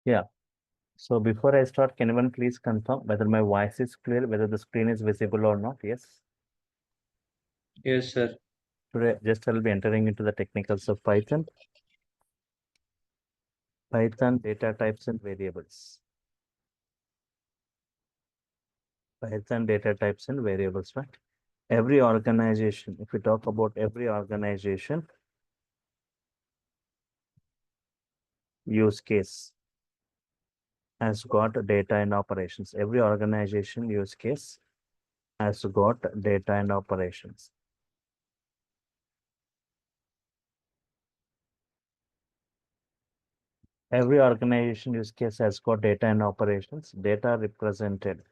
Yeah. So before I start, can anyone please confirm whether my voice is clear, whether the screen is visible or not? Yes. Yes, sir. Today, just I'll be entering into the technicals of Python. Python data types and variables. Python data types and variables, right? Every organization, if we talk about every organization, use case has got data and operations. Every organization use case has got data and operations. Every organization use case has got data and operations. Data represented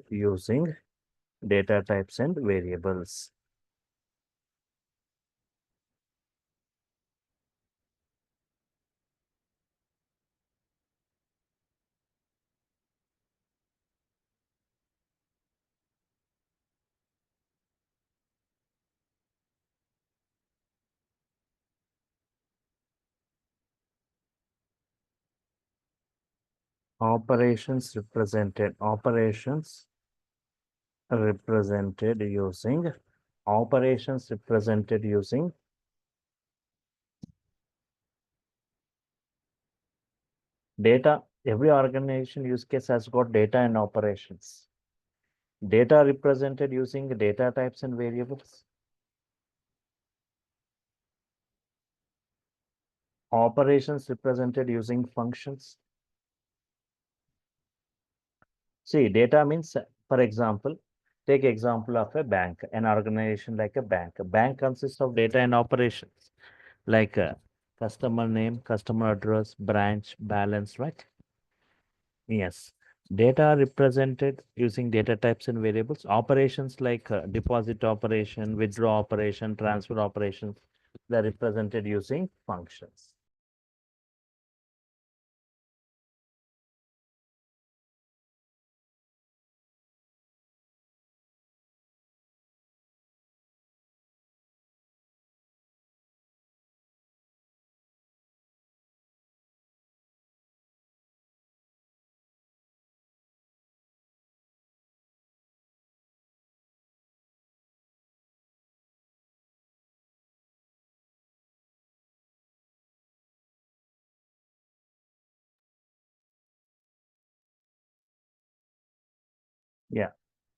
using data types and variables. Operations represented using data. Every organization use case has got data and operations. Data represented using data types and variables. Operations represented using functions. See, data means, for example, take example of a bank, an organization like a bank. A bank consists of data and operations, like customer name, customer address, branch, balance, right? Yes. Data represented using data types and variables. Operations like deposit operation, withdraw operation, transfer operations, they're represented using functions. Yeah.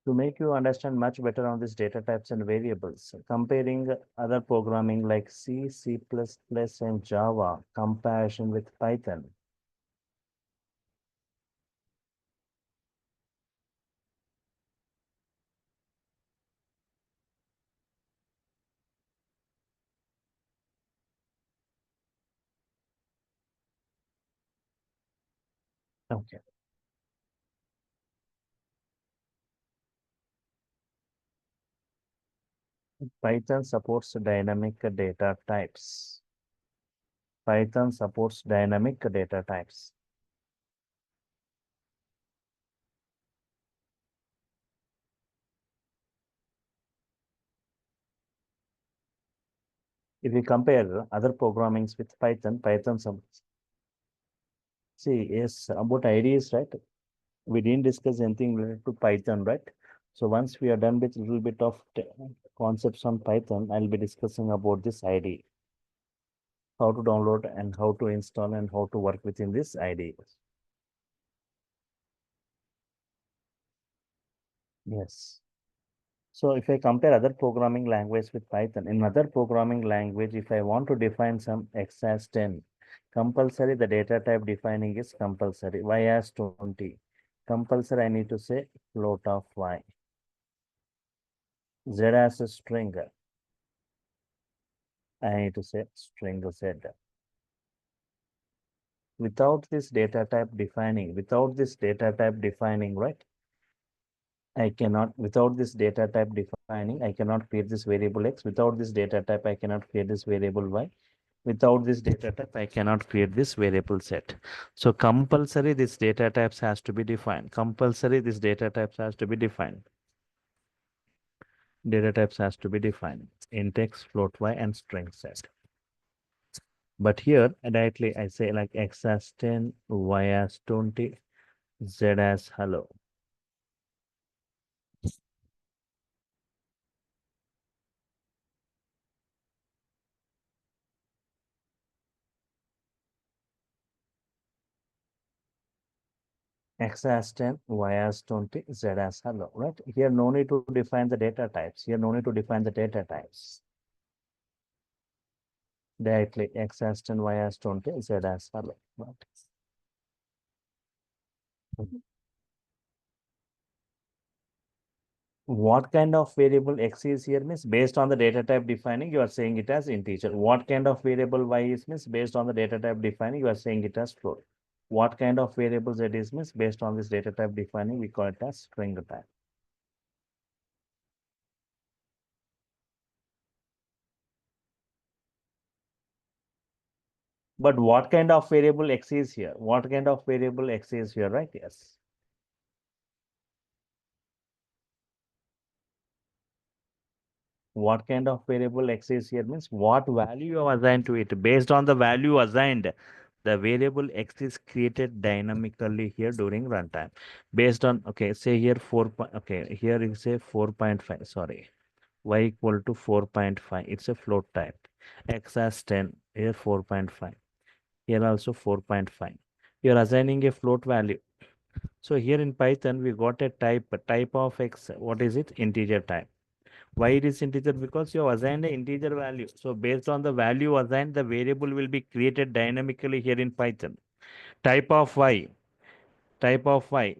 To make you understand much better on these data types and variables, comparing other programming like C, C++, and Java, comparison with Python. Okay. Python supports dynamic data types. Python supports dynamic data types. If we compare other programmings with Python, Python supports. See, yes, about IDs, right? We didn't discuss anything related to Python, right? So once we are done with a little bit of concepts on Python, I'll be discussing about this IDE, how to download and how to install and how to work within this IDE. Yes. So if I compare other programming language with Python, in other programming language, if I want to define some x as 10, compulsory the data type defining is compulsory. Y as 20. Compulsory I need to say float of y. Z as a string. I need to say string Z. Without this data type defining, right? Without this data type defining, I cannot create this variable X. Without this data type, I cannot create this variable Y. Without this data type, I cannot create this variable set. So compulsory, this data types has to be defined. Compulsory, this data types has to be defined. Data types has to be defined. Int x, float y, and string set. But here, directly I say like x as 10, y as 20, z as hello. X as 10, y as 20, z as hello, right? Here, no need to define the data types. Here, no need to define the data types. Directly, x as 10, y as 20, z as hello, right? What kind of variable x is here means based on the data type defining, you are saying it as integer. What kind of variable y is means based on the data type defining, you are saying it as float. What kind of variable z is means based on this data type defining, we call it as string type. But what kind of variable x is here? What kind of variable x is here, right? Yes. What kind of variable x is here means what value you have assigned to it. Based on the value assigned, the variable x is created dynamically here during runtime. Based on, okay, say here 4, okay, here you say 4.5, sorry, y equal to 4.5. It's a float type. X as 10, here 4.5. Here also 4.5. You're assigning a float value. So here in Python, we got a type of x. What is it? Integer type. Why it is integer? Because you have assigned an integer value. So based on the value assigned, the variable will be created dynamically here in Python. Type of y,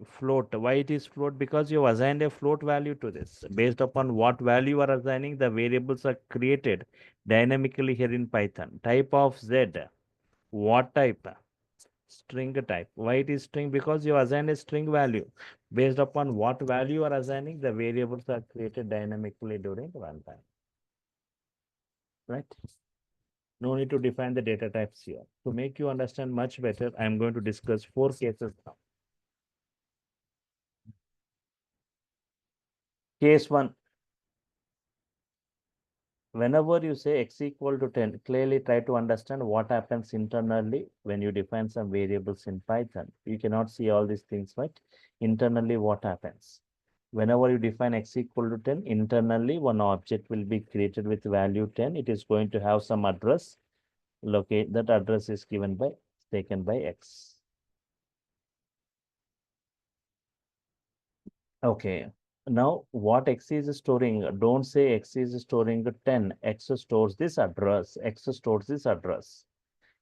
float. Why it is float? Because you have assigned a float value to this. Based upon what value you are assigning, the variables are created dynamically here in Python. Type of z, what type? String type. Why it is string? Because you assign a string value. Based upon what value you are assigning, the variables are created dynamically during runtime. Right? No need to define the data types here. To make you understand much better, I am going to discuss 4 cases now. Case 1. Whenever you say x equal to 10, clearly try to understand what happens internally when you define some variables in Python. You cannot see all these things, right? Internally, what happens? Whenever you define x equal to 10, internally one object will be created with value 10. It is going to have some address. Locate that address is taken by x. Okay. Now, what x is storing? Don't say x is storing 10. X stores this address. X stores this address.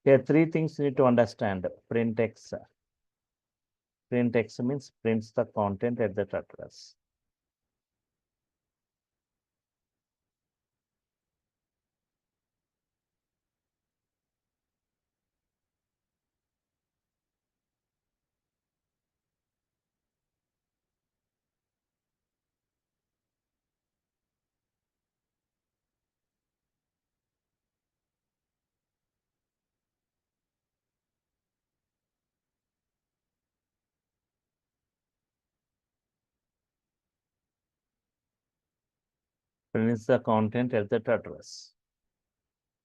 Here, 3 things you need to understand. Print x. Print x means prints the content at that address. Prints the content at that address.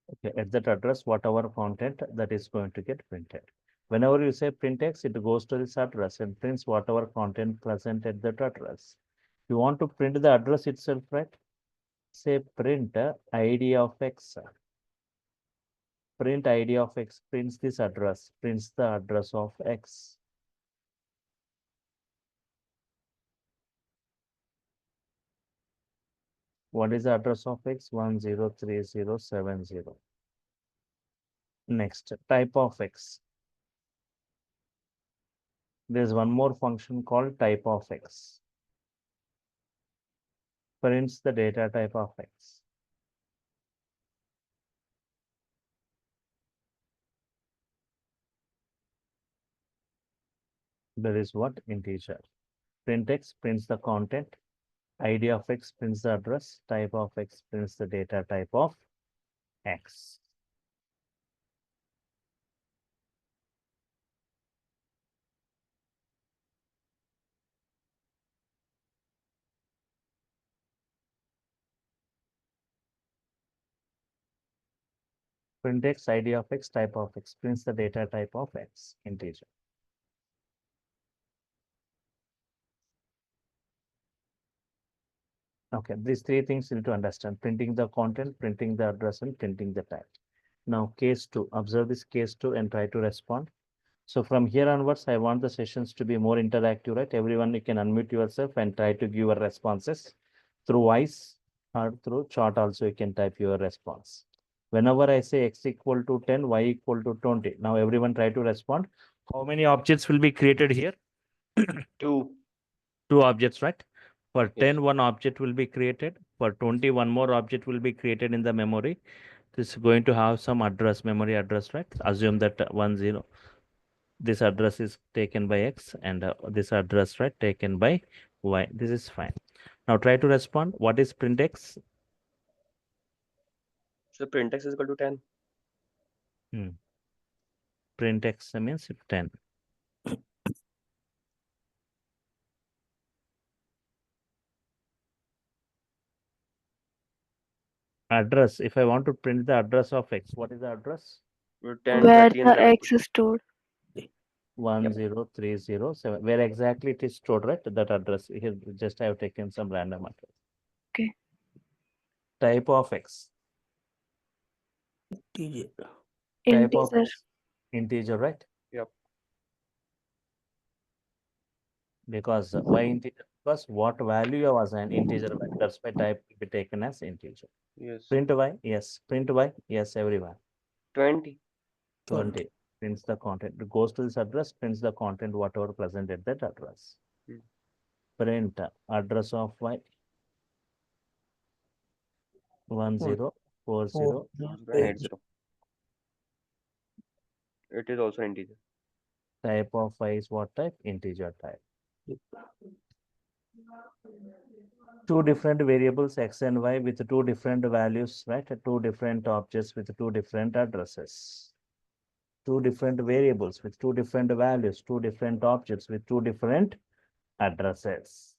Okay, at that address, whatever content that is going to get printed. Whenever you say print x, it goes to this address and prints whatever content present at that address. You want to print the address itself, right? Say print id of x. Print id of x prints this address, prints the address of x. What is the address of x? 103070. Next, type of x. There's one more function called type of x. Prints the data type of x. There is what? Integer. Print x prints the content. ID of x prints the address. Type of x prints the data type of x. Print x, ID of x, type of x, prints the data type of x, integer. Okay, these three things you need to understand: printing the content, printing the address, and printing the type. Now, case 2, observe this case 2 and try to respond. So from here onwards, I want the sessions to be more interactive, right? Everyone, you can unmute yourself and try to give your responses through voice or through chat also, you can type your response. Whenever I say x equal to 10, y equal to 20, now everyone try to respond. How many objects will be created here? 2. 2 objects, right? For Yes. 10, one object will be created. For 20, one more object will be created in the memory. This is going to have some address, memory address, right? Assume that 10. This address is taken by x and this address, right, taken by y. This is fine. Now try to respond. What is print x? So print x is equal to 10. Print x means 10. Address. If I want to print the address of x, what is the address? 10, Where 30, and the 11. X is stored. 10307. Where exactly it is stored, right? That address. Here, just I have taken some random address. Okay. Type of x. Integer. Type of Integer. x. Integer, right? Yep. Because why integer? Because what value you have assigned integer value. That's why type will be taken as integer. Yes. Print y, yes. Print y, yes, everyone. 20. 20. Prints the content. It goes to this address, prints the content, whatever present at that address. Hmm. Print address of y 1040. 80. It is also integer. Type of y is what type? Integer type. Two different variables x and y with two different values, right? Two different objects with two different addresses. Two different variables with two different values, two different objects with two different addresses.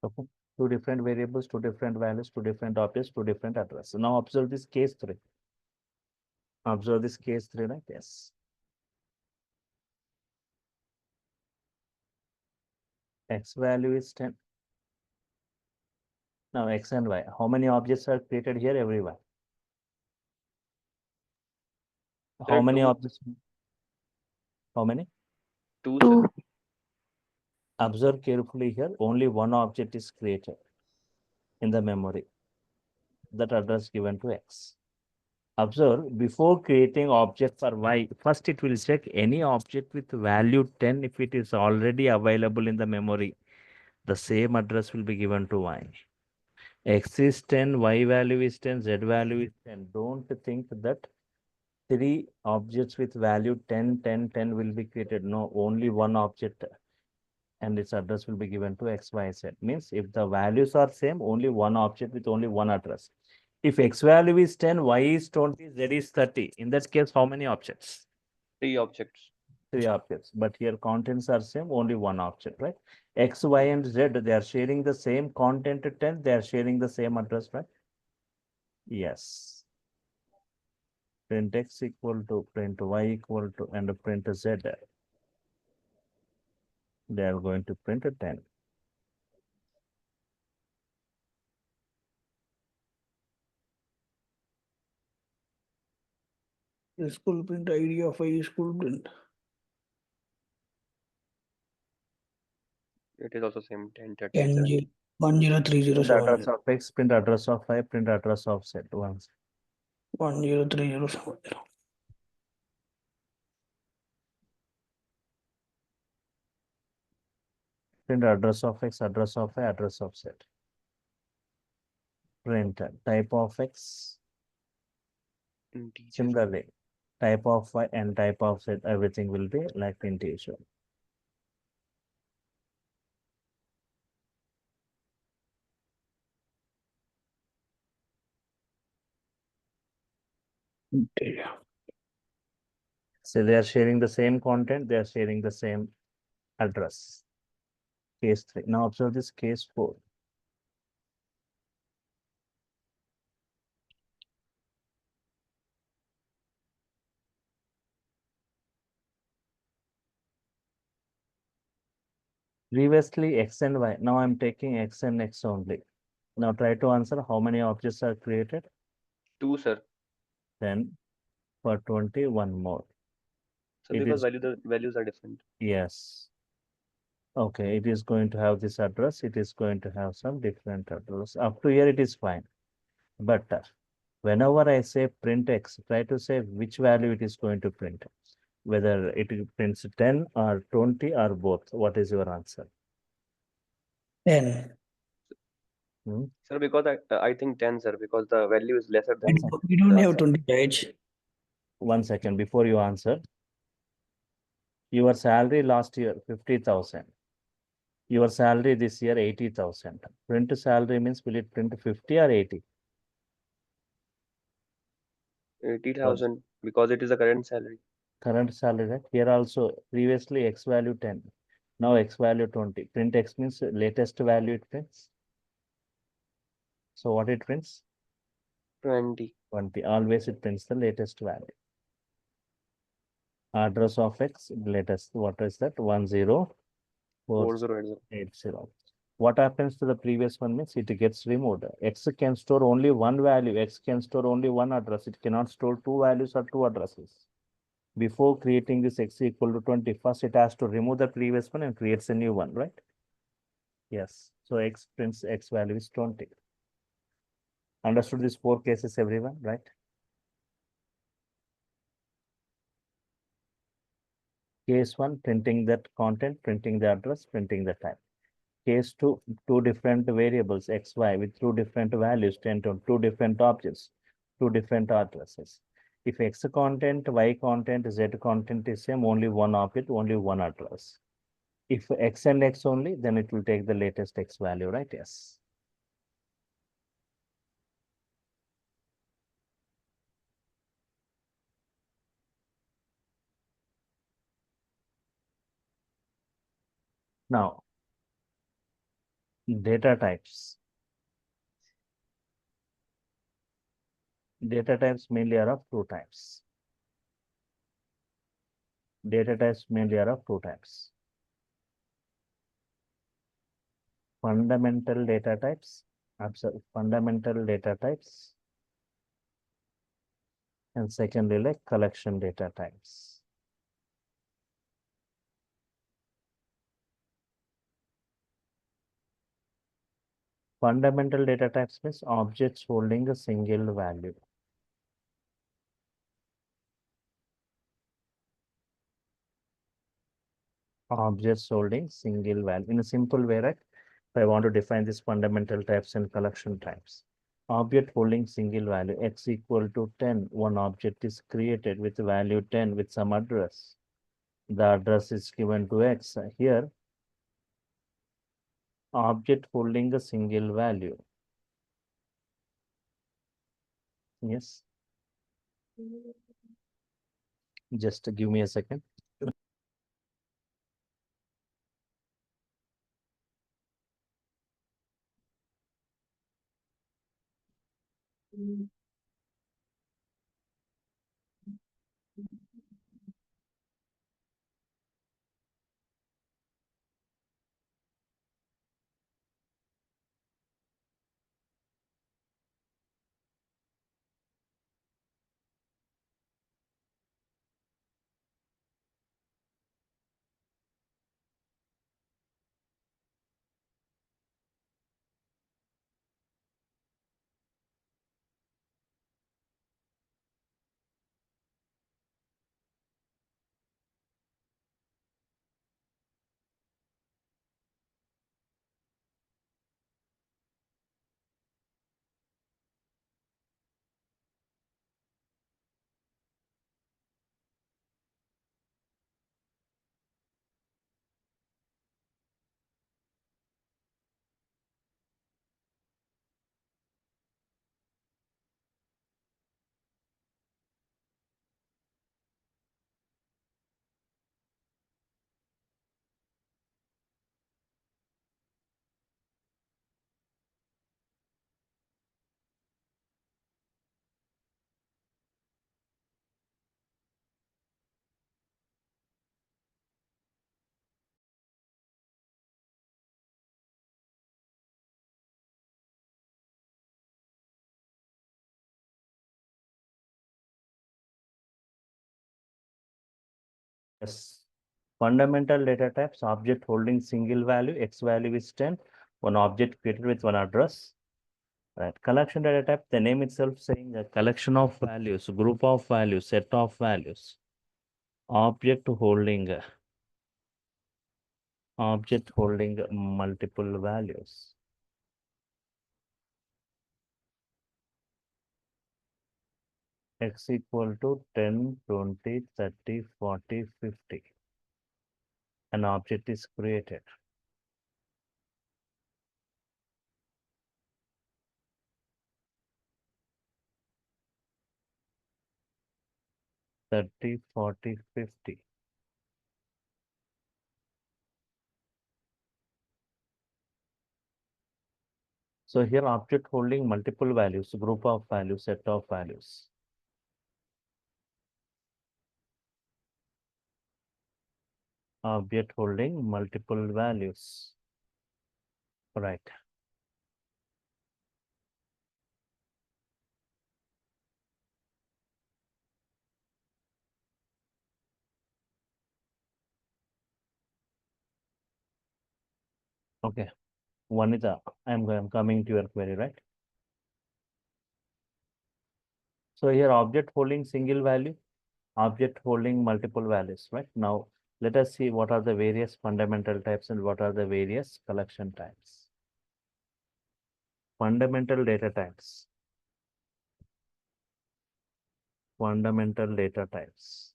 Okay. Two different variables, two different values, two different objects, two different addresses. Now observe this case 3. Observe this case 3, right? Yes. X value is 10. Now x and y. How many objects are created here? Everyone. There How are many 2. objects? How many? 2, sir. 2. Observe carefully here. Only one object is created in the memory. That address given to x. Observe, before creating object for y, first it will check any object with value 10 if it is already available in the memory. The same address will be given to y. X is 10, y value is 10, z value is 10. Don't think that 3 objects with value 10, 10, 10 will be created. No, only one object and its address will be given to x, y, z. Means if the values are same, only one object with only one address. If x value is 10, y is 20, z is 30. In that case, how many objects? 3 objects. 3 objects. But here contents are same, only one object, right? X, Y, and Z, they are sharing the same content 10, they are sharing the same address, right? Yes. Print X equal to print Y equal to and print Z. They are going to print 10. The school print ID of a school print. It is also same 10, 30, 10 and 70. 103070. The address of X, print address of Y, print address of Z once. 103070. Print address of X, address of Y, address of Z. Print type of X. Integer. Similarly, type of Y and type of Z, everything will be like integer. Data. So they are sharing the same content, they are sharing the same address. Case 3. Now observe this case 4. Previously X and Y. Now I'm taking X and X only. Now try to answer how many objects are created. 2, sir. Then for 20, one more. So It because is, the values are different. yes. Okay, it is going to have this address. It is going to have some different address. Up to here, it is fine. But whenever I say print X, try to say which value it is going to print. Whether it prints 10 or 20 or both. What is your answer? 10. Hmm? Sir, because I think 10, sir, because the value is lesser We than don't- we don't the have 20 right? 1 second before you answer. Your salary last year, 50,000. Your salary this year, 80,000. Print salary means will it print 50 or 80? 80,000 because it is the current salary. Current salary, right? Here also previously X value 10. Now X value 20. Print X means latest value it prints. So what it prints? 20. 20. Always it prints the latest value. Address of X, latest. What is that? 104080. 4080. What happens to the previous one means it gets removed. X can store only one value. X can store only one address. It cannot store two values or two addresses. Before creating this X equal to 20, first it has to remove the previous one and creates a new one, right? Yes. So X prints X value is 20. Understood these 4 cases, everyone, right? Case 1, printing that content, printing the address, printing the time. Case 2, two different variables, X, Y, with two different values, 10 to two different objects, two different addresses. If X content, Y content, Z content is same, only one object, only one address. If X and X only, then it will take the latest X value, right? Yes. Now, data types. Data types mainly are of two types. Data types mainly are of two types. Fundamental data types, fundamental data types, and secondly, like collection data types. Fundamental data types means objects holding a single value. Objects holding single value. In a simple way, right? If I want to define these fundamental types and collection types. Object holding single value, X equal to 10. One object is created with value 10 with some address. The address is given to X. Here, object holding a single value. Yes. Just give me a second. Yes. Fundamental data types, object holding single value, X value is 10, one object created with one address. Right. Collection data type, the name itself saying a collection of values, group of values, set of values. Object holding multiple values. X equal to 10, 20, 30, 40, 50. An object is created. Thirty, 40, 50. So here object holding multiple values, group of values, set of values. Object holding multiple values. Right. Okay. Vanita, I'm coming to your query, right? So here object holding single value, object holding multiple values, right? Now let us see what are the various fundamental types and what are the various collection types. Fundamental data types. Fundamental data types.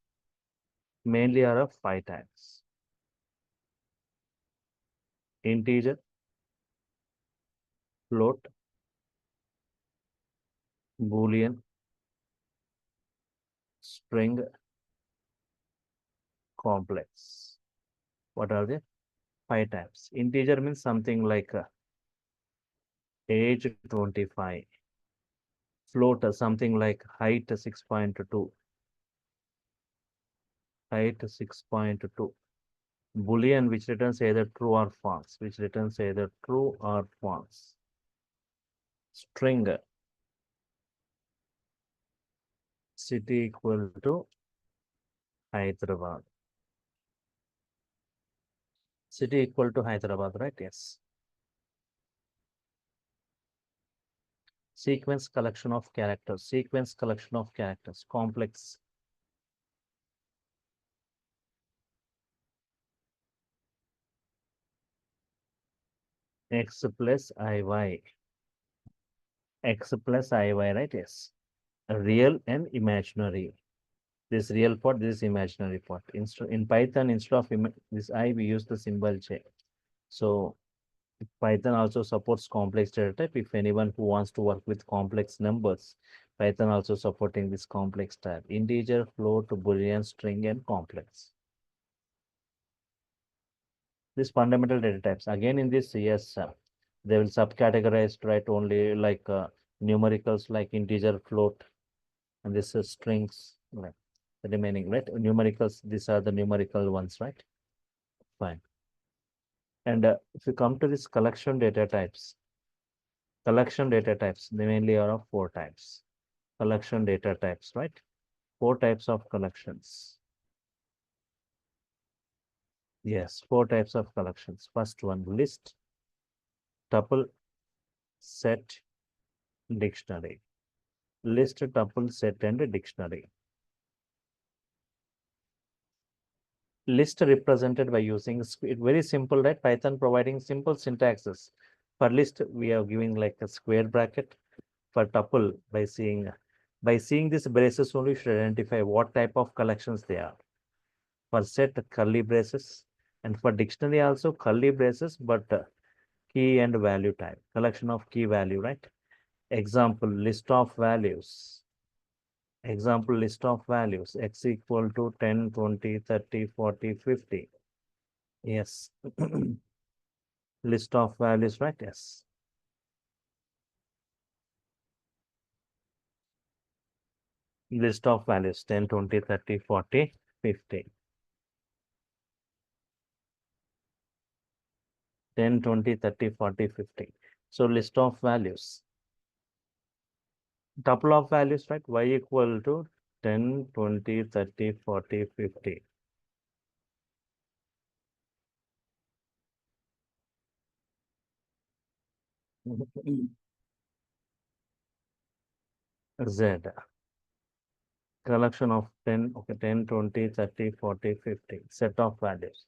Mainly are of 5 types. Integer, float, Boolean, string, complex. What are the 5 types? Integer means something like age 25. Float something like height 6.2. Height 6.2. Boolean which returns either true or false. Which returns either true or false. String city equal to Hyderabad. City equal to Hyderabad, right? Yes. Sequence collection of characters. Sequence collection of characters. Complex. X plus IY. X plus IY, right? Yes. Real and imaginary. This real part, this imaginary part. In Python, instead of this I, we use the symbol J. So Python also supports complex data type. If anyone who wants to work with complex numbers, Python also supporting this complex type. Integer, float, Boolean, string, and complex. These fundamental data types. Again, in this, yes, they will subcategorize, right? Only like numericals like integer, float, and this is strings, right? The remaining, right? Numericals, these are the numerical ones, right? Fine. And if you come to this collection data types, they mainly are of 4 types. Collection data types, right? 4 types of collections. Yes, 4 types of collections. First one, list, tuple, set, dictionary. List, tuple, set, and dictionary. List represented by using very simple, right? Python providing simple syntaxes. For list, we are giving like a square bracket. For tuple, by seeing this braces only, you should identify what type of collections they are. For set, curly braces, and for dictionary also curly braces, but key and value type, collection of key value, right? Example, list of values. Example, list of values, x equal to 10, 20, 30, 40, 50. Yes. List of values, right? Yes. List of values, 10, 20, 30, 40, 50. 10, 20, 30, 40, 50. So list of values. Tuple of values, right? Y equal to 10, 20, 30, 40, 50. Z. Collection of 10, okay, 10, 20, 30, 40, 50. Set of values.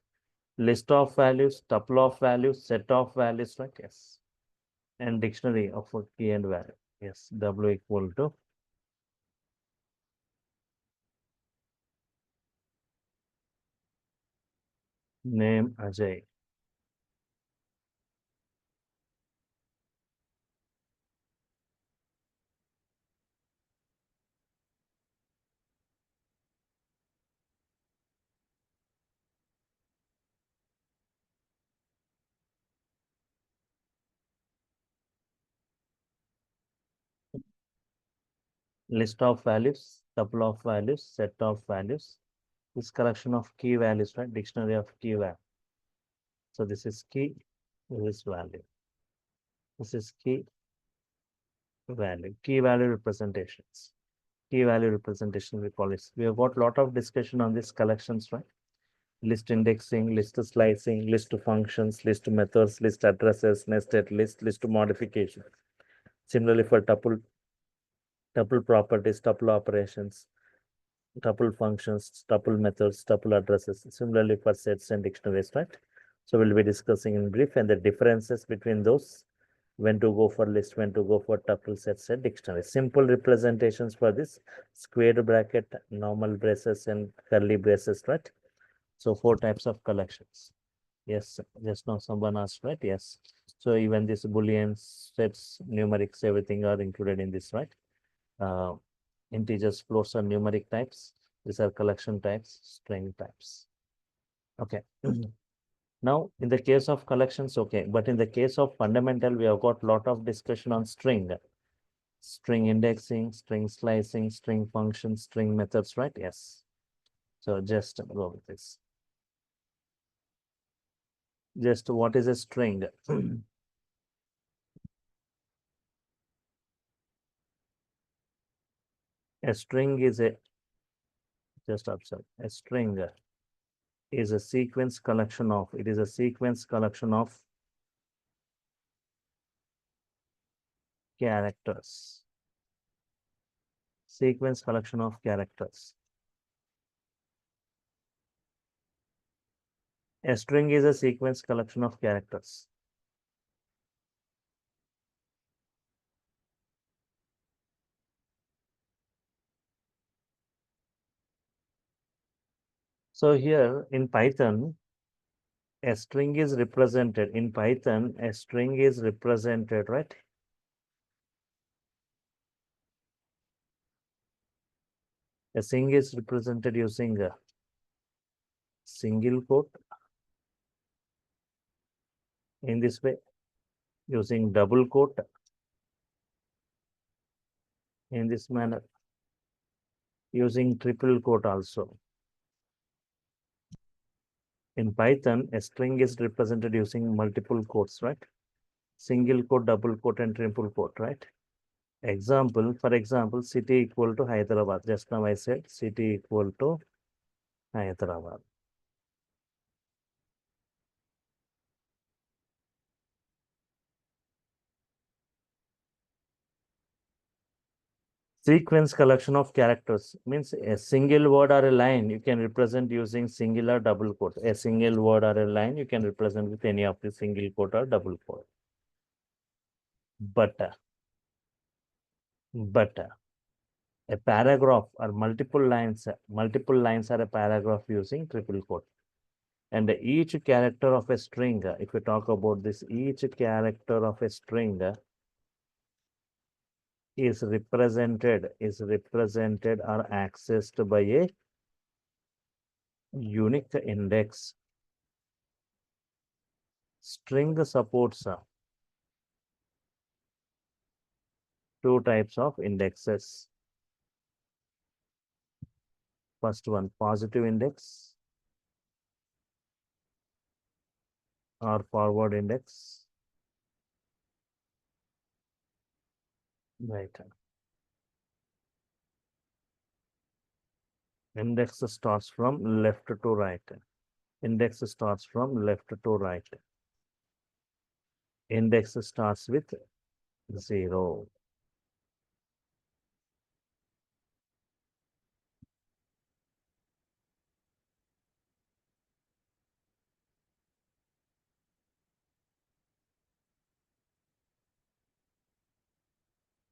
List of values, tuple of values, set of values, right? Yes. And dictionary of a key and value. Yes. W equal to name Ajay. List of values, tuple of values, set of values. This collection of key values, right? Dictionary of key value. So this is key, this is value. This is key value. Key value representations. Key value representation we call it. We have got a lot of discussion on these collections, right? List indexing, list slicing, list functions, list methods, list addresses, nested list, list modification. Similarly for tuple properties, tuple operations, tuple functions, tuple methods, tuple addresses. Similarly for sets and dictionaries, right? So we'll be discussing in brief and the differences between those, when to go for list, when to go for tuple, sets and dictionaries. Simple representations for this: square bracket, normal braces and curly braces, right? So 4 types of collections. Yes, just now someone asked, right? Yes. So even this booleans, sets, numerics, everything are included in this, right? Uh, Integers, floats are numeric types. These are collection types, string types. Okay. Now, in the case of collections, okay, but in the case of fundamental, we have got lot of discussion on string indexing, string slicing, string functions, string methods, right? Yes. So just go with this. Just what is a string? A string is a, just observe, a string is a sequence collection of, it is a sequence collection of characters. Sequence collection of characters. A string is a sequence collection of characters. So here in Python, a string is represented. In Python, a string is represented, right? A string is represented using a single quote in this way, using double quote in this manner, using triple quote also. In Python, a string is represented using multiple quotes, right? Single quote, double quote, and triple quote, right? Example, for example, city equal to Hyderabad. Just now I said city equal to Hyderabad. Sequence collection of characters means a single word or a line you can represent using singular double quote. A single word or a line you can represent with any of the single quote or double quote. But a paragraph or multiple lines are a paragraph using triple quote. And each character of a string, if we talk about this, each character of a string is represented or accessed by a unique index. String supports 2 types of indexes. First one, positive index or forward index. Right. Index starts from left to right. Index starts from left to right. Index starts with 0.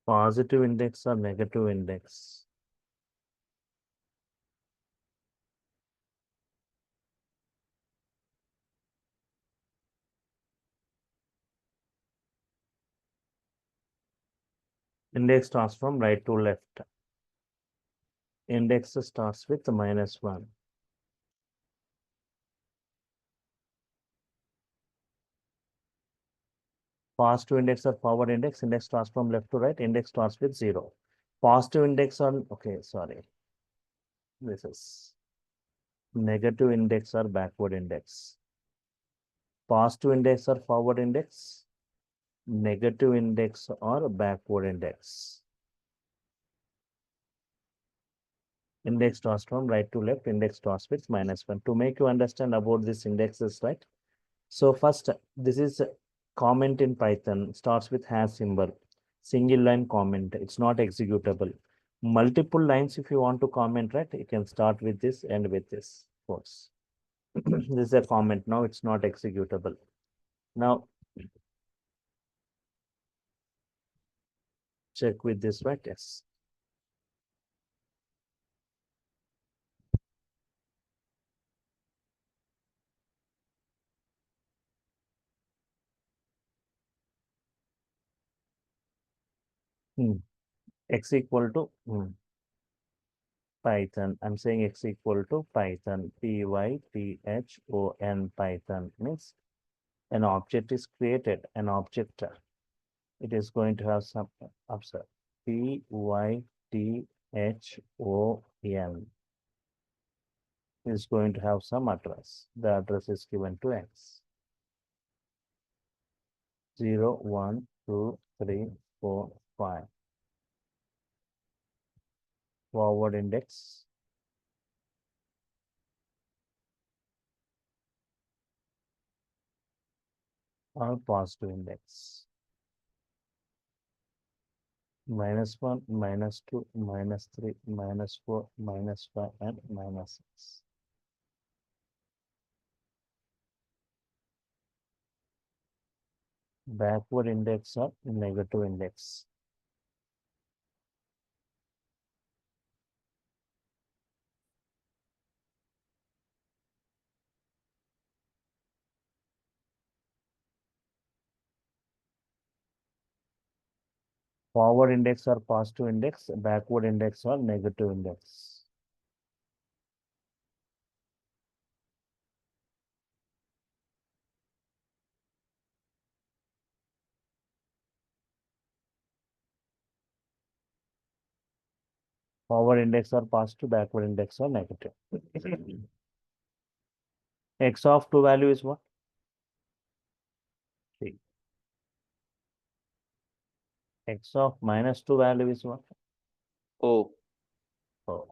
Positive index or negative index? Index starts from right to left. Index starts with -1. Positive index or forward index, index starts from left to right, index starts with 0. Positive index on, okay, sorry. This is negative index or backward index. Positive index or forward index, negative index or backward index. Index starts from right to left, index starts with -1. To make you understand about this indexes, right? So first, this is a comment in Python, starts with hash symbol, single line comment. It's not executable. Multiple lines, if you want to comment, right, you can start with this and with this quotes. This is a comment. Now it's not executable. Now check with this, right? Yes. X equal to Python. I'm saying X equal to Python. Python. Python means an object is created. An object, it is going to have some observe. Python is going to have some address. The address is given to X. 0, 1, 2, 3, 4, 5. Forward index. Or positive index. -1, -2, -3, -4, -5, and -6. Backward index or negative index. Forward index or positive index, backward index or negative index. Forward index or positive, backward index or negative. X of 2 value is what? 3. X of -2 value is what? Oh, Oh.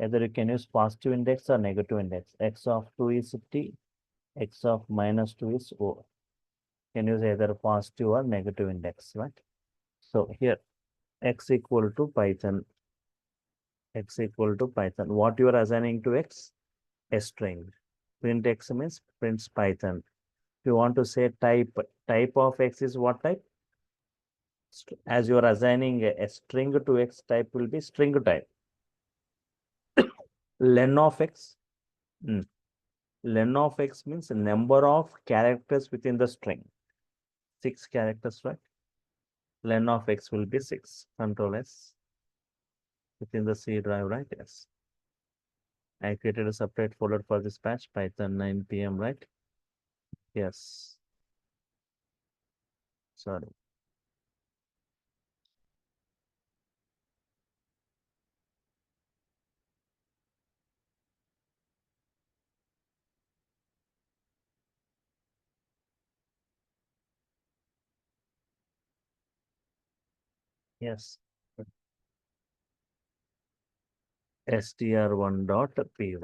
Either you can use positive index or negative index. X of 2 is T, X of -2 is O. Can use either positive or negative index, right? So here, X equal to Python. X equal to Python. What you are assigning to X? A string. Print X means prints Python. If you want to say type of X is what type? As you are assigning a string to X, type will be string type. Len of X. Len of X means number of characters within the string. 6 characters, right? Len of X will be 6. Control S. Within the C drive, right? Yes. I created a separate folder for this patch, Python 9 p.m., right? Yes. Sorry. Yes. str1.py.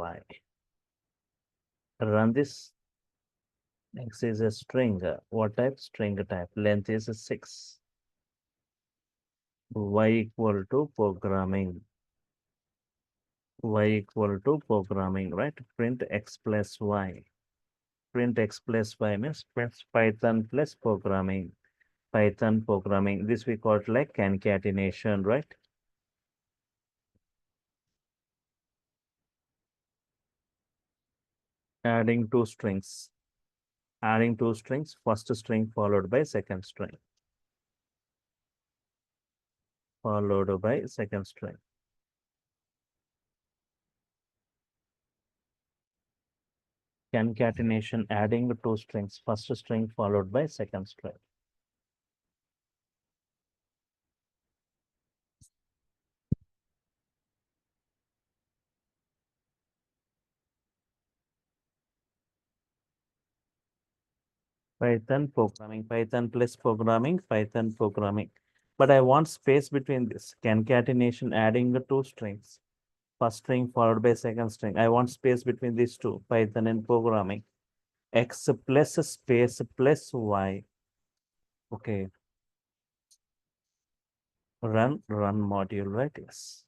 Run this. X is a string. What type? String type. Length is 6. Y equal to programming. Y equal to programming, right? Print X plus Y. Print X plus Y means print Python plus programming. Python programming. This we call it like concatenation, right? Adding two strings. Adding two strings, first string followed by second string. Followed by second string. Concatenation, adding two strings, first string followed by second string. Python programming, Python plus programming, Python programming. But I want space between this. Concatenation, adding the two strings. First string followed by second string. I want space between these two, Python and programming. X plus space plus Y. Okay. Run module, right? Yes.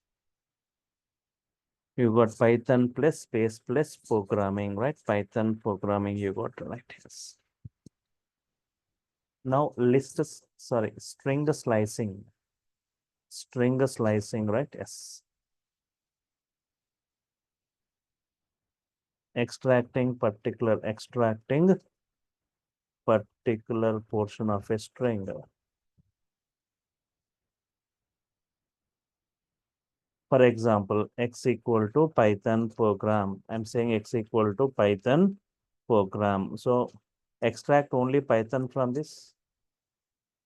You got Python plus space plus programming, right? Python programming you got, right? Yes. Now string slicing. String slicing, right? Yes. Extracting particular portion of a string. For example, x equal to Python program. I'm saying x equal to Python program. So extract only Python from this.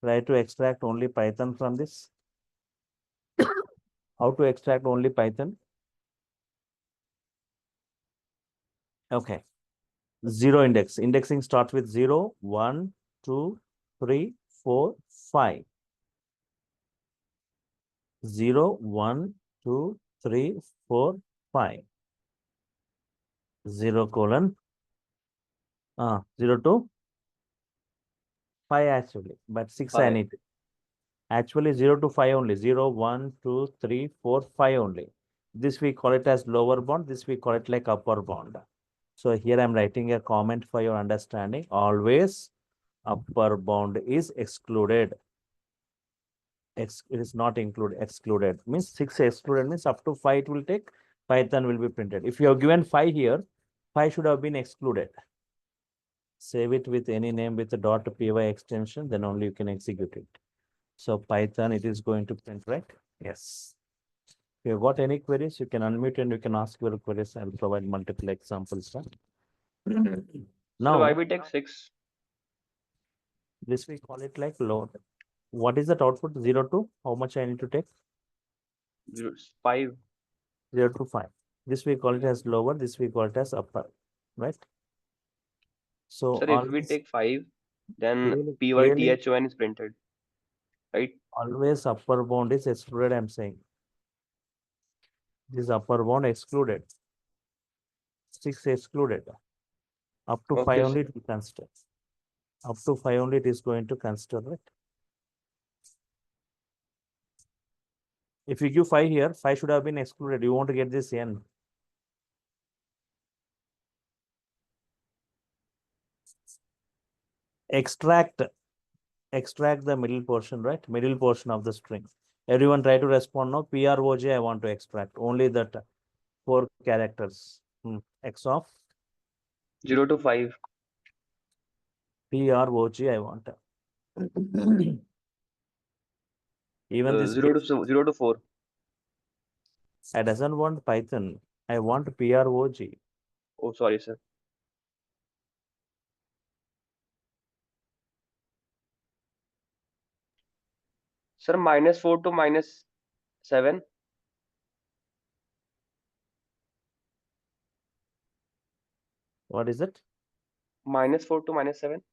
Try to extract only Python from this. How to extract only Python? Okay. Zero index. Indexing starts with 0, 1, 2, 3, 4, 5. 0, 1, 2, 3, 4, 5. 0 colon 0 to 5 actually, but 6 I 5. need. Actually 0 to 5 only. 0, 1, 2, 3, 4, 5 only. This we call it as lower bound. This we call it like upper bound. So here I'm writing a comment for your understanding. Always upper bound is excluded. It is not included, excluded. Means 6 excluded means up to 5 it will take. Python will be printed. If you have given 5 here, 5 should have been excluded. Save it with any name with a .py extension, then only you can execute it. So Python, it is going to print, right? Yes. If you got any queries, you can unmute and you can ask your queries. I'll provide multiple examples. Sir, Now, why we take 6? this we call it like load. What is that output? 0 to how much I need to take? 5. 0 to 5. This we call it as lower, this we call it as upper, right? So Sir, if we always take 5, then clearly, PYTHON is printed, right? always upper bound is excluded, I'm saying. This upper bound excluded. 6 excluded. Up to 5 Okay, only sir. it will consider. Up to 5 only it is going to consider, right? If you give 5 here, 5 should have been excluded. You want to get this n. Extract the middle portion, right? Middle portion of the string. Everyone try to respond now. PROJ, I want to extract only that 4 characters. X of 0 to 5. PROJ, I want. Even this 0 to 4. I doesn't want Python. I want PROG. Oh, sorry, sir. Sir, -4 to -7. What is it? -4 to -7.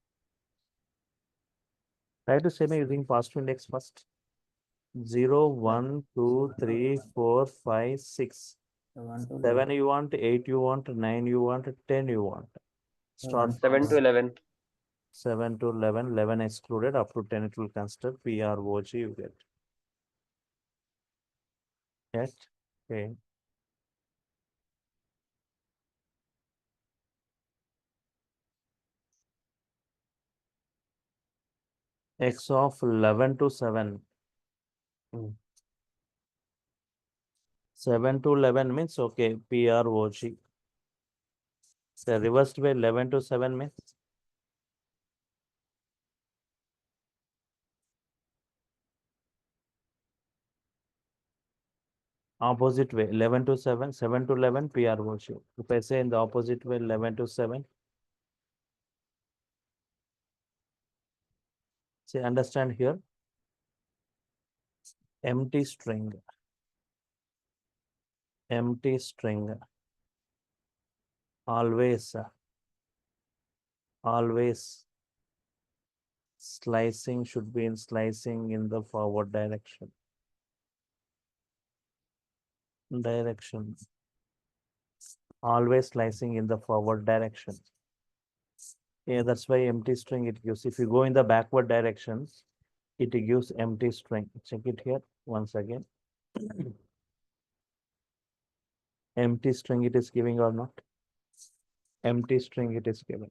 Try to say me using positive index first. 0, 1, 2, 3, 4, 5, 6. 7 you want, 8 you want, 9 you want, 10 you want. Start 7 to 11. 7 to 11, 11 excluded, up to 10 it will consider PROG you get. Yes. Okay. X of 11 to 7. 7 to 11 means okay, PROG. The reversed way 11 to 7 means opposite way 11 to 7, 7 to 11 PROG. If I say in the opposite way 11 to 7, see understand here, empty string, always slicing should be in slicing in the forward direction. Always slicing in the forward direction. Yeah, that's why empty string it gives. If you go in the backward directions, it gives empty string. Check it here once again. Empty string it is giving or not? Empty string it is giving.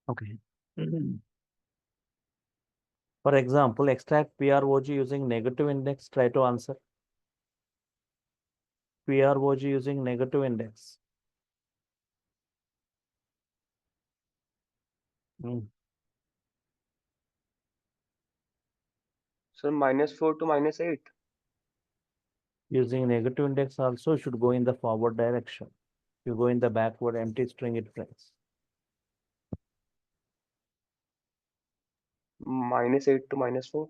Okay. For example, extract PROG using negative index. Try to answer. PROG using negative index. So -4 to -8. Using negative index also should go in the forward direction. You go in the backward, empty string it brings. -8 to -4.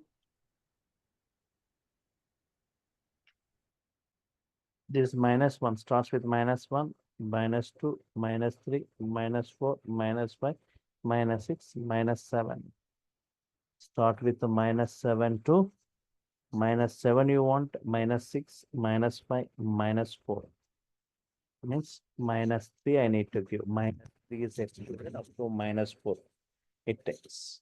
This -1 starts with -1, -2, -3, -4, -5, -6, -7. Start with the -7 to -7 you want, -6, -5, -4. Means -3 I need to give. -3 is excluded up to -4. It takes.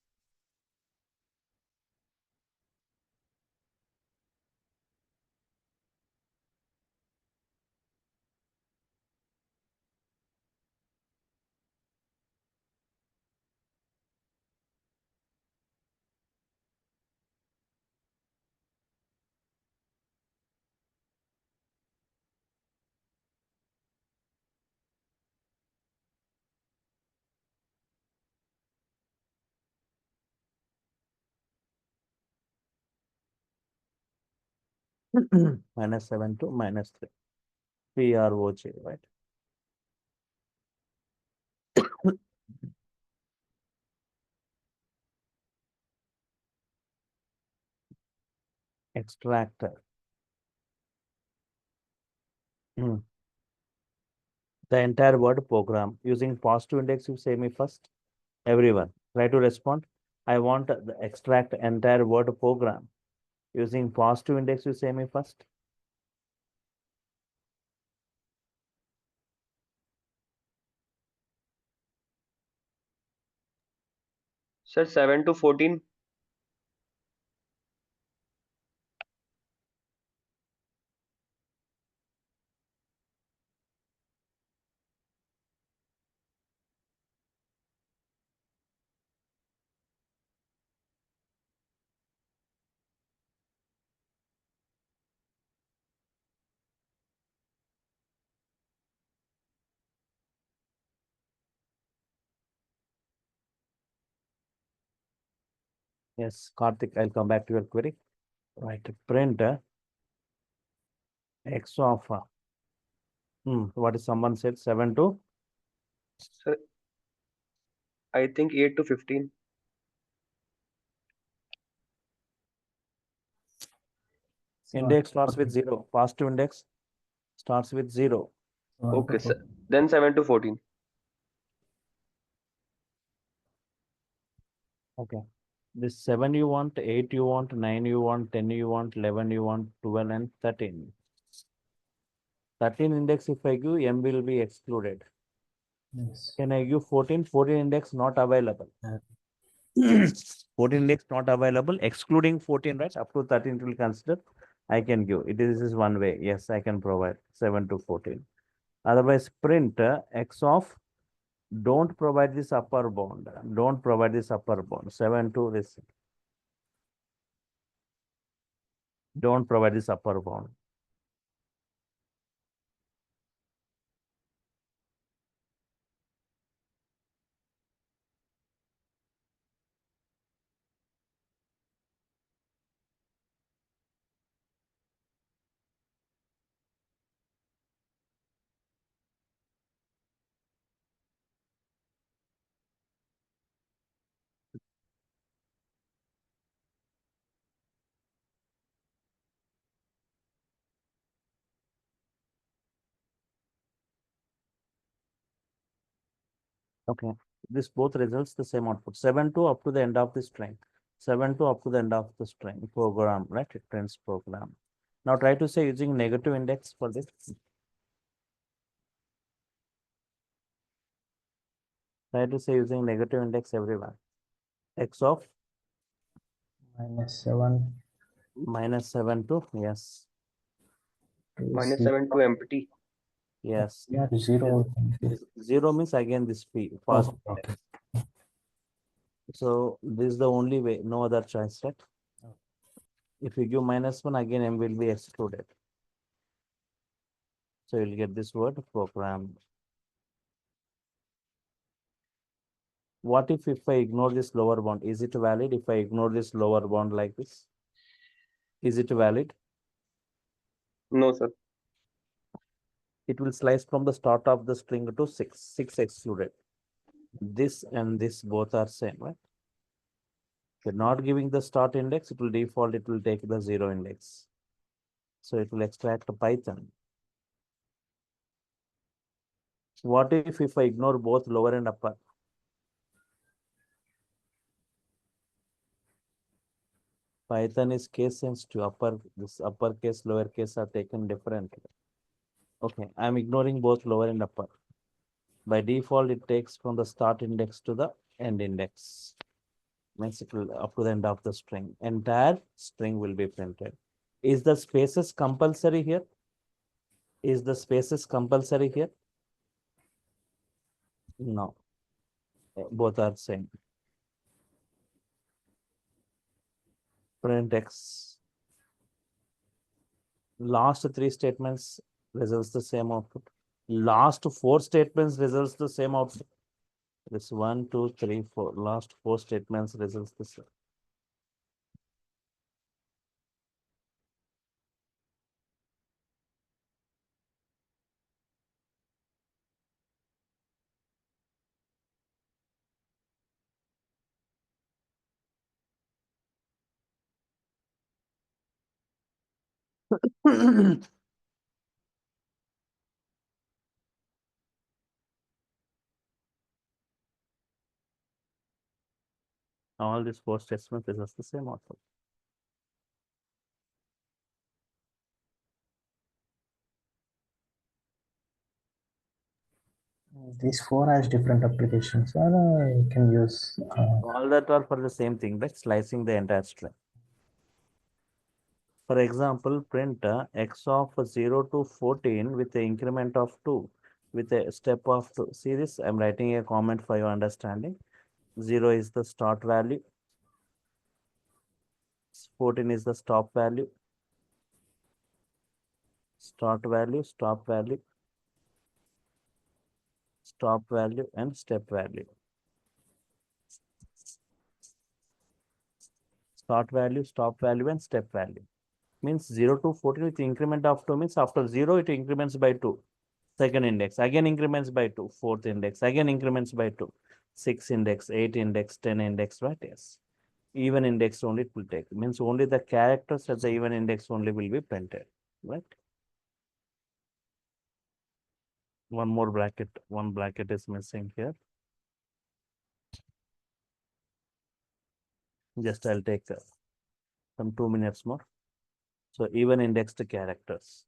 -7 to -3. PROG, right? Extractor. The entire word program using positive index. You say me first. Everyone, try to respond. I want the extract entire word program using positive index. You say me first. Sir, 7 to 14. Yes, Karthik, I'll come back to your query. Right, print x of what is someone said 7 to Sir, I think 8 to 15. Index starts with 0. Positive index starts with 0. Okay, then 7 to 14. Okay. This 7 you want, 8 you want, 9 you want, 10 you want, 11 you want, 12 and 13. 13 index if I give, M will be excluded. Yes. Can I give 14? 14 index not available. 14 index not available, excluding 14, right? Up to 13 it will consider. I can give. This is one way. Yes, I can provide 7 to 14. Otherwise, print X of, don't provide this upper bound. Don't provide this upper bound. 7 to this. Don't provide this upper bound. Okay. This both results the same output. 7 to up to the end of the string. 7 to up to the end of the string program, right? It prints program. Now try to say using negative index for this. Try to say using negative index everyone. X of -7 to, yes. Minus 7 to empty. Yes. Yeah, 0. 0 means again this P. Positive. Okay. So this is the only way, no other choice, right? If you give -1, again M will be excluded. So you'll get this word program. What if I ignore this lower bound? Is it valid if I ignore this lower bound like this? Is it valid? No, sir. It will slice from the start of the string to 6. 6 excluded. This and this both are same, right? If you're not giving the start index, it will default, it will take the 0 index. So it will extract Python. What if I ignore both lower and upper? Python is case sensitive. This uppercase, lowercase are taken differently. Okay, I'm ignoring both lower and upper. By default, it takes from the start index to the end index. Means it will up to the end of the string. Entire string will be printed. Is the spaces compulsory here? Is the spaces compulsory here? No. Both are same. Print X. Last 3 statements results the same output. Last 4 statements results the same output. This 1, 2, 3, 4. Last 4 statements results the same. All these 4 statements results the same output. These 4 has different applications, or you can use. All that are for the same thing, right? Slicing the entire string. For example, print X of 0 to 14 with the increment of 2, with a step of 2. See this? I'm writing a comment for your understanding. 0 is the start value. 14 is the stop value. Start value, stop value, stop value, and step value. Start value, stop value, and step value. Means 0 to 14 with increment of 2 means after 0 it increments by 2. Second index, again increments by 2. Fourth index, again increments by 2. 6 index, 8 index, 10 index, right? Yes. Even index only it will take. Means only the characters at the even index only will be printed, right? One bracket is missing here. Just I'll take some 2 minutes more. So even indexed characters.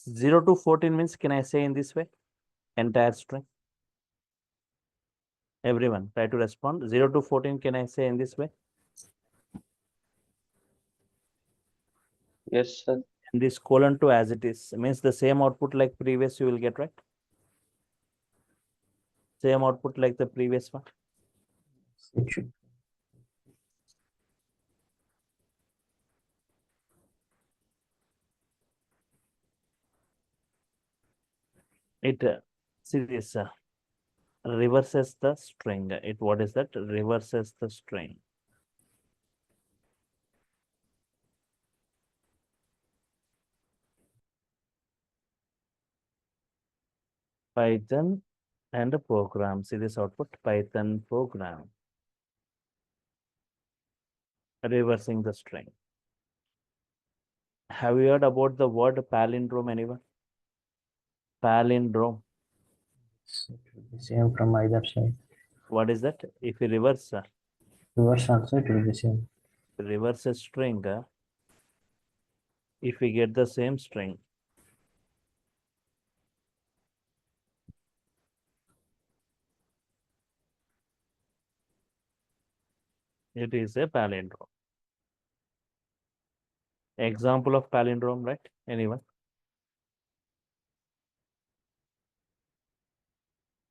0 to 14 means, can I say in this way? Entire string. Everyone, try to respond. 0 to 14, can I say in this way? Yes, sir. And this colon 2 as it is means the same output like previous you will get, right? Same output like the previous one. It should. It see this reverses the string. It what is that? Reverses the string. Python and a program. See this output, Python program. Reversing the string. Have you heard about the word palindrome, anyone? Palindrome. It will be same from either side. What is that? If you reverse Reverse also it will be same. reverse a string, if we get the same string, it is a palindrome. Example of palindrome, right? Anyone?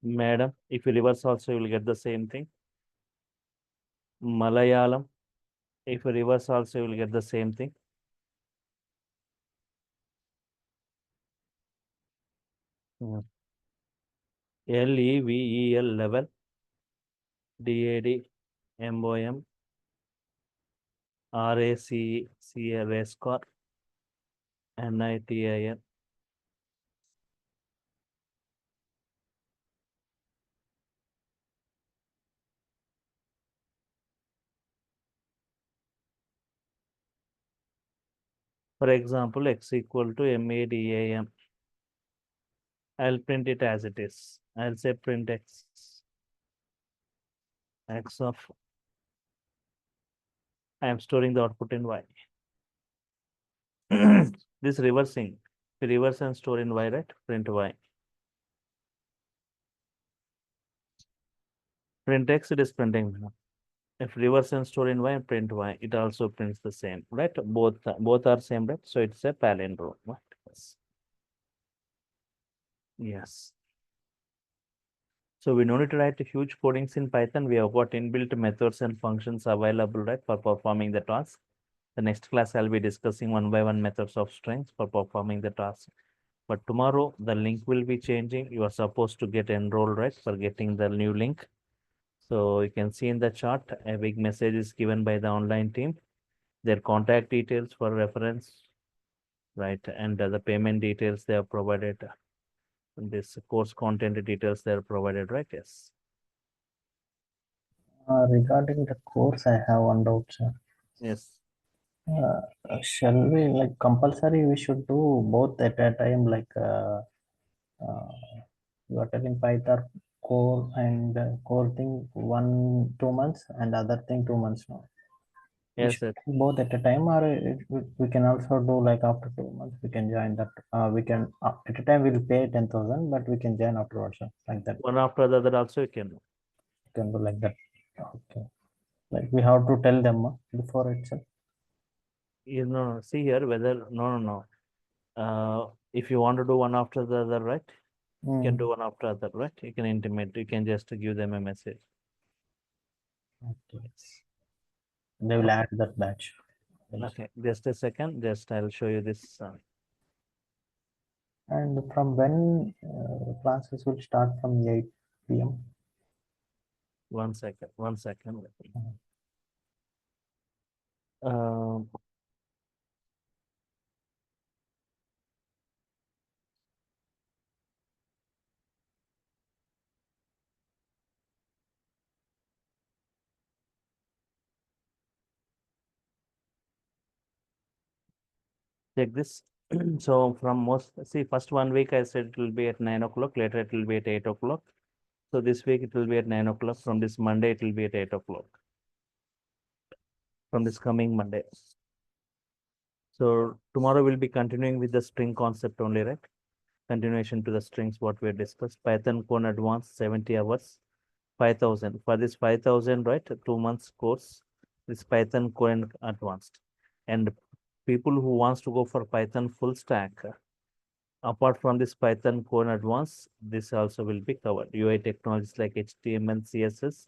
Madam, if you reverse also, you will get the same thing. Malayalam, if you reverse also, you will get the same thing. LEVEL, level, DAD, MOM, RACE, score, NITIN. For example, X equal to MADAM. I'll print it as it is. I'll say print X. X of, I am storing the output in Y. This reversing, reverse and store in Y, right? Print Y. Print X, it is printing. If reverse and store in Y, print Y, it also prints the same, right? Both are same, right? So it's a palindrome, right? Yes. Yes. So we don't need to write huge codings in Python. We have got inbuilt methods and functions available, right, for performing the task. The next class, I'll be discussing one by one methods of strings for performing the task. But tomorrow, the link will be changing. You are supposed to get enrolled, right, for getting the new link. So you can see in the chart, a big message is given by the online team. Their contact details for reference, right, and the payment details they have provided. This course content details they are provided, right? Yes. Regarding the course, I have one doubt, sir. Yes. Shall we like compulsory? We should do both at a time, like you are telling Python core and core thing 1 2 months and other thing 2 months now. We Yes, should sir. do both at a time, or we can also do like after 2 months we can join that. We can at a time we'll pay 10,000, but we can join afterwards, like that. One after the other also you can. We can do like that. Okay. Like we have to tell them before itself. You know, see here whether no. If you want to do one after the other, right? You can Mm. do one after other, right? You can intimate. You can just give them a message. Okay. They will add that batch. Okay, just a second. Just I'll show you this. And from when classes will start from 8 p.m. 1 second. 1 second. Mhm. Um, Check this. So from first 1 week I said it will be at 9 o'clock, later it will be at 8 o'clock. So this week it will be at 9 o'clock. From this Monday it will be at 8 o'clock. From this coming Monday. So tomorrow we'll be continuing with the string concept only, right? Continuation to the strings what we discussed. Python Code Advanced 70 hours, 5,000. For this 5,000, right? 2 months course, this Python Code Advanced. And people who wants to go for Python full stack, apart from this Python Core Advanced, this also will be covered. UI technologies like HTML, CSS,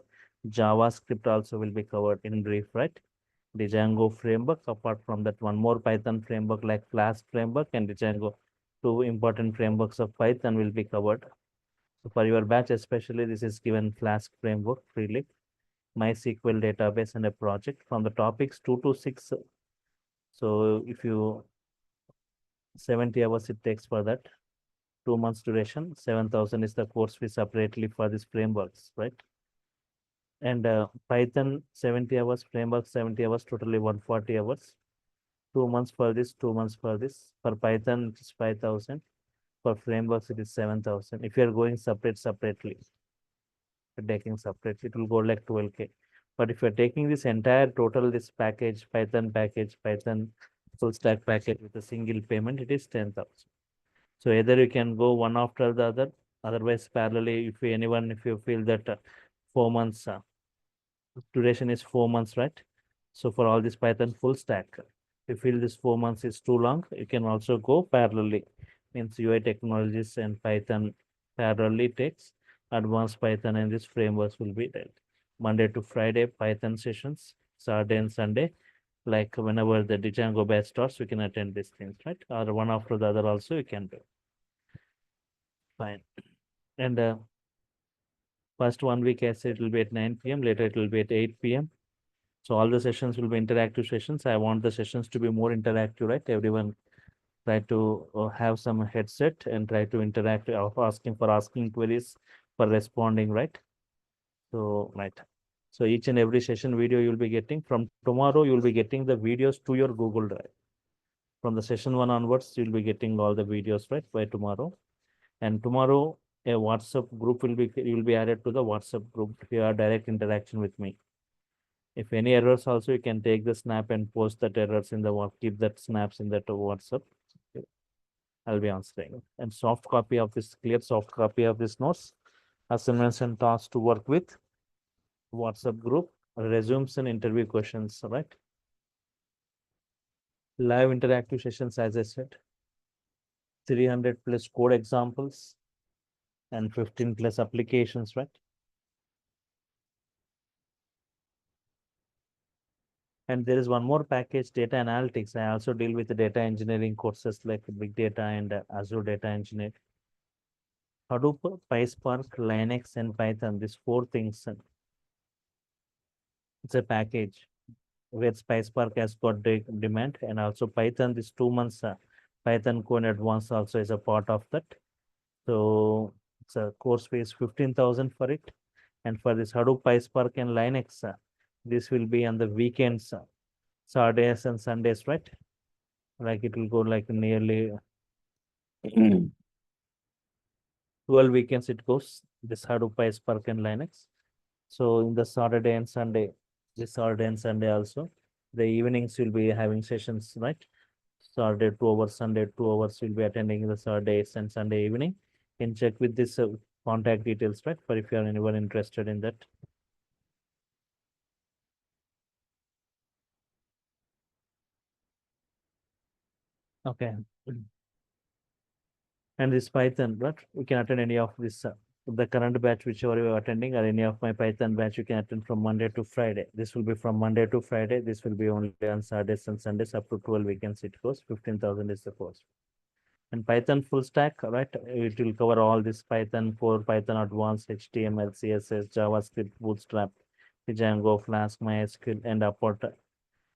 JavaScript also will be covered in brief, right? The Django framework. Apart from that, one more Python framework like Flask framework and the Django. Two important frameworks of Python will be covered. So for your batch, especially, this is given Flask framework freely, MySQL database and a project from the topics 2 to 6. So if you 70 hours it takes for that. 2 months duration, 7,000 is the course fee separately for these frameworks, right? And Python 70 hours, framework 70 hours, totally 140 hours. 2 months for this, 2 months for this. For Python, it is 5,000. For frameworks, it is 7,000. If you are going separately, taking separately, it will go like 12K. But if you're taking this entire total, this package, Python full stack package with a single payment, it is 10,000. So either you can go one after the other, otherwise parallelly, if you feel that 4 months duration is 4 months, right? So for all this Python full stack, if you feel this 4 months is too long, you can also go parallelly. Means UI technologies and Python parallelly takes advanced Python and these frameworks will be there. Monday to Friday Python sessions, Saturday and Sunday. Like whenever the Django batch starts, we can attend these things, right? Or one after the other also you can do. Fine. And first 1 week, I said it will be at 9 p.m. Later, it will be at 8 p.m. So all the sessions will be interactive sessions. I want the sessions to be more interactive, right? Everyone try to have some headset and try to interact, asking queries, for responding, right? So, right. So each and every session video you'll be getting. From tomorrow, you'll be getting the videos to your Google Drive. From the session 1 onwards, you'll be getting all the videos, right, by tomorrow. And tomorrow, a WhatsApp group you'll be added to the WhatsApp group if you have direct interaction with me. If any errors also, you can take the snap and post that errors in the keep that snaps in that WhatsApp. I'll be answering. And clear soft copy of this notes, assignments and tasks to work with, WhatsApp group, resumes and interview questions, right? Live interactive sessions, as I said, 300 plus code examples and 15 plus applications, right? And there is one more package, data analytics. I also deal with the data engineering courses like big data and Azure data engineer. Hadoop, PySpark, Linux, and Python. These 4 things. It's a package where PySpark has got demand, and also Python. This 2 months Python Code Advanced also is a part of that. So it's a course fee is 15,000 for it, and for this Hadoop, PySpark, and Linux, this will be on the weekends, Saturdays and Sundays, right? Like it will go like nearly 12 weekends it goes, this Hadoop, PySpark, and Linux. So in the Saturday and Sunday, this Saturday and Sunday also, the evenings will be having sessions, right? Saturday 2 hours, Sunday 2 hours will be attending the Saturdays and Sunday evening. You can check with this contact details, right? For if you are anyone interested in that. Okay. And this Python, right? You can attend any of this, the current batch, whichever you are attending, or any of my Python batch, you can attend from Monday to Friday. This will be from Monday to Friday. This will be only on Saturdays and Sundays up to 12 weekends. It goes 15,000 is the cost. And Python full stack, right? It will cover all this Python 4, Python advanced, HTML, CSS, JavaScript, Bootstrap, Django, Flask, MySQL, and upward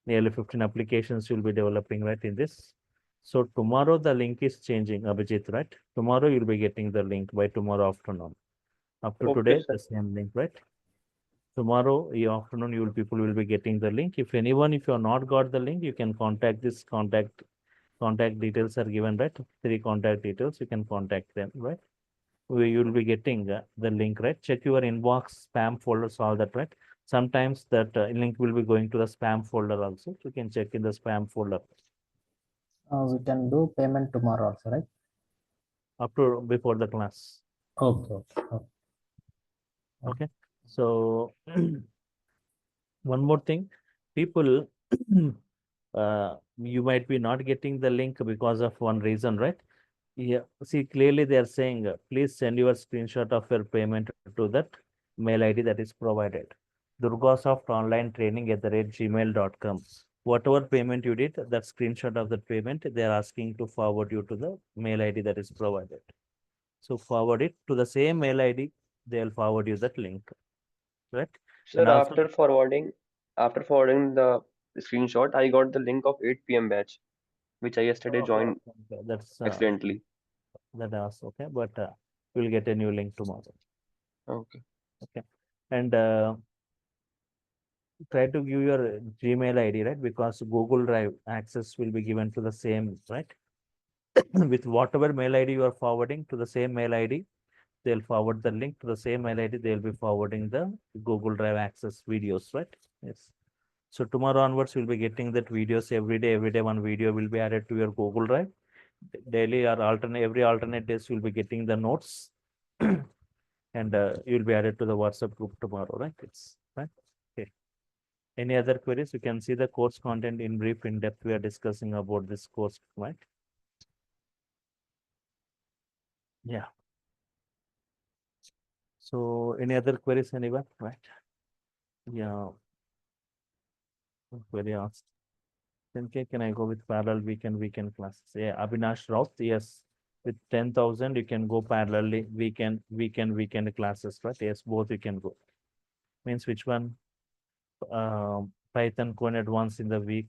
nearly 15 applications you'll be developing, right, in this. So tomorrow the link is changing, Abhijit, right? Tomorrow you'll be getting the link by tomorrow afternoon. After Okay, today, sir. the same link, right? Tomorrow afternoon, people will be getting the link. If you are not got the link, you can contact this contact Contact details are given, right? 3 contact details, you can contact them, right? You'll be getting the link, right? Check your inbox, spam folders, all that, right? Sometimes that link will be going to the spam folder also. You can check in the spam folder. We can do payment tomorrow also, right? Up to before the class. Okay, okay, okay. Okay. So one more thing, people, you might be not getting the link because of one reason, right? Yeah, see, clearly they are saying, please send your screenshot of your payment to that mail ID that is provided. DURGASOFT online training at the rate gmail.com. Whatever payment you did, that screenshot of that payment, they are asking to forward you to the mail ID that is provided. So forward it to the same mail ID, they'll forward you that link, right? Sir, And also, after forwarding the screenshot, I got the link of 8 p.m. batch, which I yesterday okay, joined okay, that's accidentally. that was okay, but we'll get a new link tomorrow. Okay. Okay, and try to give your Gmail ID, right? Because Google Drive access will be given to the same, right? With whatever mail ID you are forwarding to the same mail ID, they'll forward the link to the same mail ID. They'll be forwarding the Google Drive access videos, right? Yes. So tomorrow onwards, you'll be getting that videos every day. Every day, one video will be added to your Google Drive. Daily or every alternate days, you'll be getting the notes, and you'll be added to the WhatsApp group tomorrow, right? It's right. Okay. Any other queries? You can see the course content in brief, in depth. We are discussing about this course, right? Yeah. So any other queries, anyone? Right? Yeah. Query asked. Then can I go with parallel weekend classes? Yeah, Abhinash Raut, yes. With 10,000, you can go parallelly weekend classes, right? Yes, both you can go. Means which one? Python Code Advanced in the week,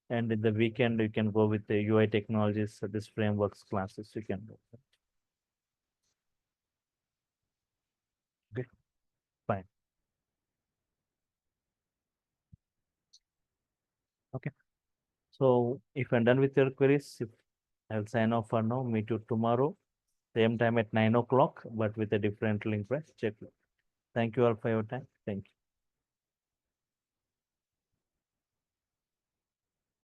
and in the weekend you can go with the UI technologies, so this frameworks classes you can go. Okay, fine. Okay. So if I'm done with your queries, I'll sign off for now. Meet you tomorrow, same time at 9 o'clock, but with a different link, right? Check. Thank you all for your time. Thank you.